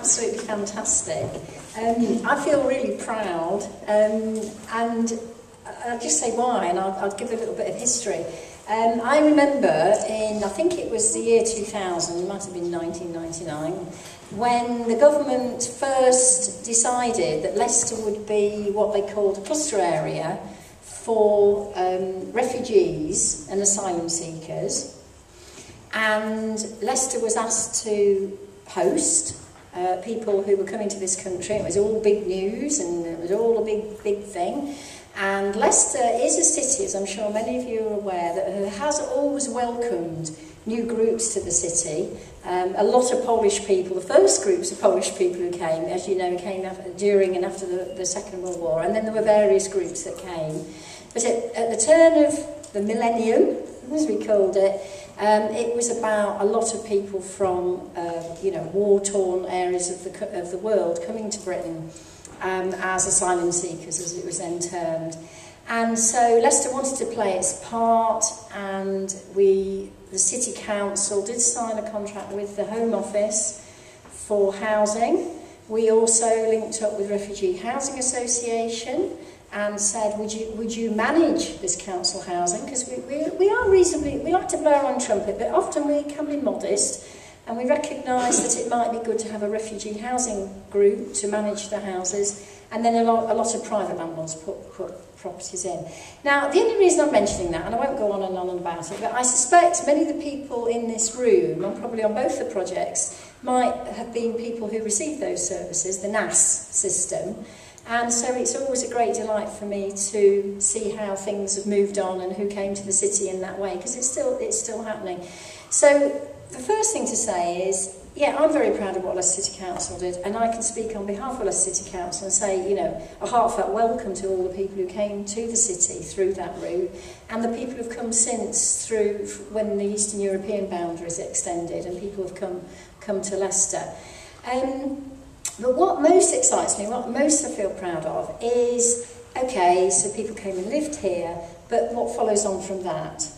absolutely fantastic. I feel really proud, and I'll just say why, and I'll give a little bit of history. I remember I think it was the year 2000, it might have been 1999, when the government first decided that Leicester would be what they called a cluster area for refugees and asylum seekers. And Leicester was asked to host people who were coming to this country. It was all big news and it was all a big thing. And Leicester is a city, as I'm sure many of you are aware, that has always welcomed new groups to the city. A lot of Polish people, the first groups of Polish people who came, as you know, came during and after the Second World War, and then there were various groups that came. But at the turn of the millennium, as we called it, it was about a lot of people from, war-torn areas of the world coming to Britain as asylum seekers, as it was then termed. And so Leicester wanted to play its part, and the City Council did sign a contract with the Home Office for housing. We also linked up with Refugee Housing Association and said, would you manage this council housing? Because we are reasonably, we like to blow our own trumpet, but often we can be modest, and we recognise that it might be good to have a refugee housing group to manage the houses, and then a lot of private landlords put properties in. Now, the only reason I'm mentioning that, and I won't go on and on about it, but I suspect many of the people in this room, and probably on both the projects, might have been people who received those services, the NAS system. And so it's always a great delight for me to see how things have moved on and who came to the city in that way, because it's still happening. So the first thing to say is, yeah, I'm very proud of what Leicester City Council did, and I can speak on behalf of Leicester City Council and say, a heartfelt welcome to all the people who came to the city through that route, and the people who've come since through when the Eastern European boundaries extended, and people have come to Leicester. But what most excites me, what most I feel proud of is, okay, so people came and lived here, but what follows on from that?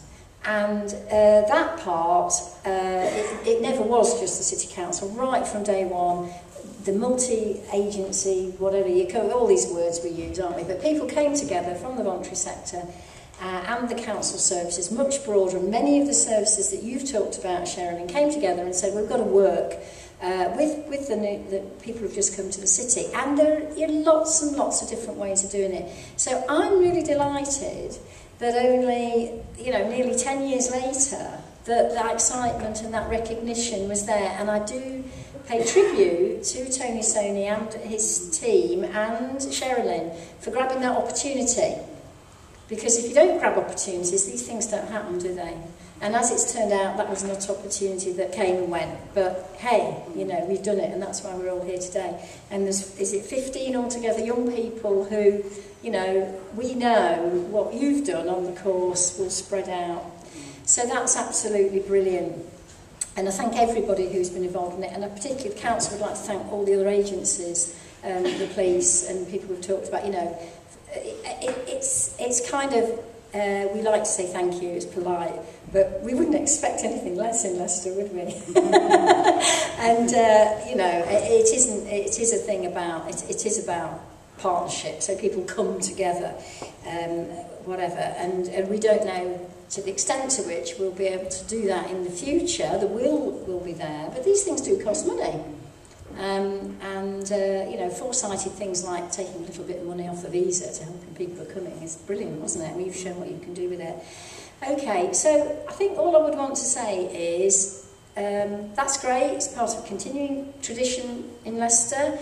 And that part, it never was just the City Council. Right from day one, the multi-agency, whatever you call it, all these words we use, aren't we? But people came together from the voluntary sector and the council services, much broader. And many of the services that you've talked about, Sherilyn, came together and said, we've got to work with the people who've just come to the city. And there are lots and lots of different ways of doing it. So I'm really delighted that only, nearly 10 years later, that excitement and that recognition was there. And I do pay tribute to Tony Sony and his team and Sherilyn for grabbing that opportunity. Because if you don't grab opportunities, these things don't happen, do they? And as it's turned out, that was not an opportunity that came and went. But hey, we've done it, and that's why we're all here today. And is it 15 altogether young people who, we know what you've done on the course will spread out. So that's absolutely brilliant. And I thank everybody who's been involved in it, and I particularly the council would like to thank all the other agencies, the police and people we've talked about. It's kind of, we like to say thank you, it's polite, but we wouldn't expect anything less in Leicester, would we? And, it is a thing about, it is about partnership, so people come together, whatever, and we don't know to the extent to which we'll be able to do that in the future. The will be there, but these things do cost money. Foresighted things like taking a little bit of money off the visa to helping people who are coming is brilliant, wasn't it? And you've shown what you can do with it. Okay, so I think all I would want to say is that's great. It's part of a continuing tradition in Leicester.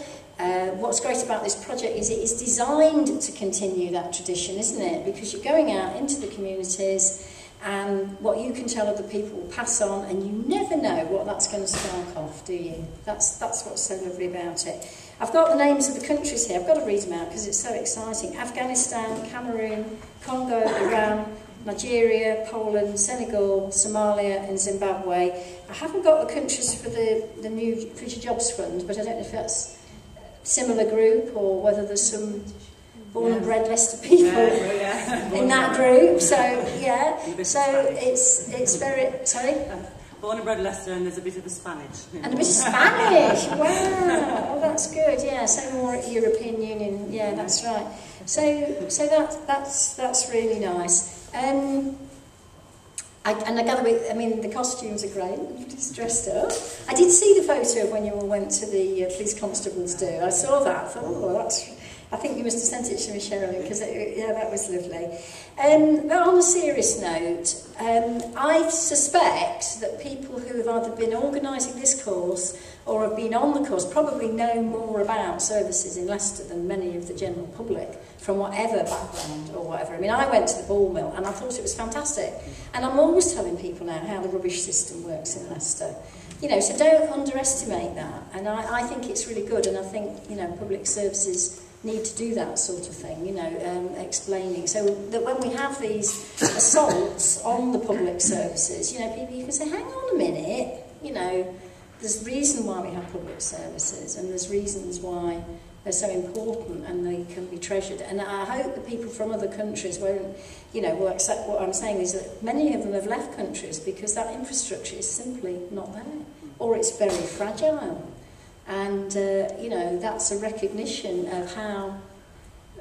What's great about this project is it is designed to continue that tradition, isn't it? Because you're going out into the communities, and what you can tell other people will pass on, and you never know what that's going to spark off, do you? That's what's so lovely about it. I've got the names of the countries here. I've got to read them out because it's so exciting. Afghanistan, Cameroon, Congo, Iran, Nigeria, Poland, Senegal, Somalia and Zimbabwe. I haven't got the countries for the new Future Jobs Fund, but I don't know if that's a similar group or whether there's some born and bred Leicester people in that group. So yeah, so it's very, sorry? born and bred Leicester, and there's a bit of the Spanish. And a bit of Spanish, wow, oh, that's good, yeah, so more European Union, yeah, that's right. So that's really nice. And I gather, I mean, the costumes are great, everybody's dressed up. I did see the photo of when you all went to the police constables do, I saw that, I thought, oh, that's... I think you must have sent it to me, Sherilyn, because yeah, that was lovely. But on a serious note, I suspect that people who have either been organising this course or have been on the course probably know more about services in Leicester than many of the general public, from whatever background or whatever. I mean, I went to the ball mill and I thought it was fantastic. And I'm always telling people now how the rubbish system works in Leicester. You know, so don't underestimate that. And I think it's really good, and I think, you know, public services need to do that sort of thing, you know, explaining. So that when we have these assaults on the public services, you know, people, you can say, hang on a minute, you know, there's reason why we have public services, and there's reasons why they're so important and they can be treasured. And I hope the people from other countries won't, you know, will accept what I'm saying is that many of them have left countries because that infrastructure is simply not there, or it's very fragile. And, you know, that's a recognition of how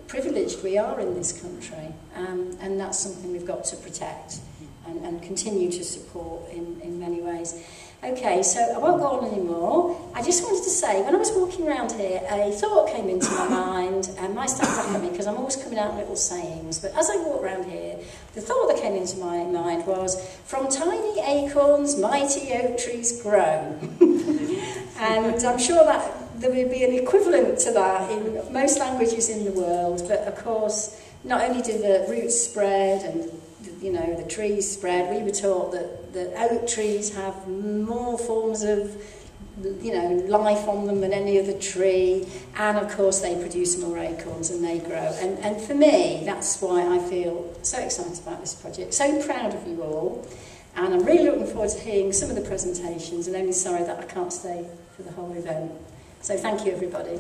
privileged we are in this country. And that's something we've got to protect and continue to support in many ways. Okay, so I won't go on anymore. I just wanted to say, when I was walking around here, a thought came into my mind, and might stand back at me because I'm always coming out with little sayings, but as I walk around here, the thought that came into my mind was, from tiny acorns, mighty oak trees grow. And I'm sure that there would be an equivalent to that in most languages in the world, but of course, not only do the roots spread and, you know, the trees spread, we were taught that the oak trees have more forms of, you know, life on them than any other tree, and of course they produce more acorns and they grow. And for me, that's why I feel so excited about this project, so proud of you all, and I'm really looking forward to hearing some of the presentations, and only sorry that I can't stay for the whole event. So thank you, everybody.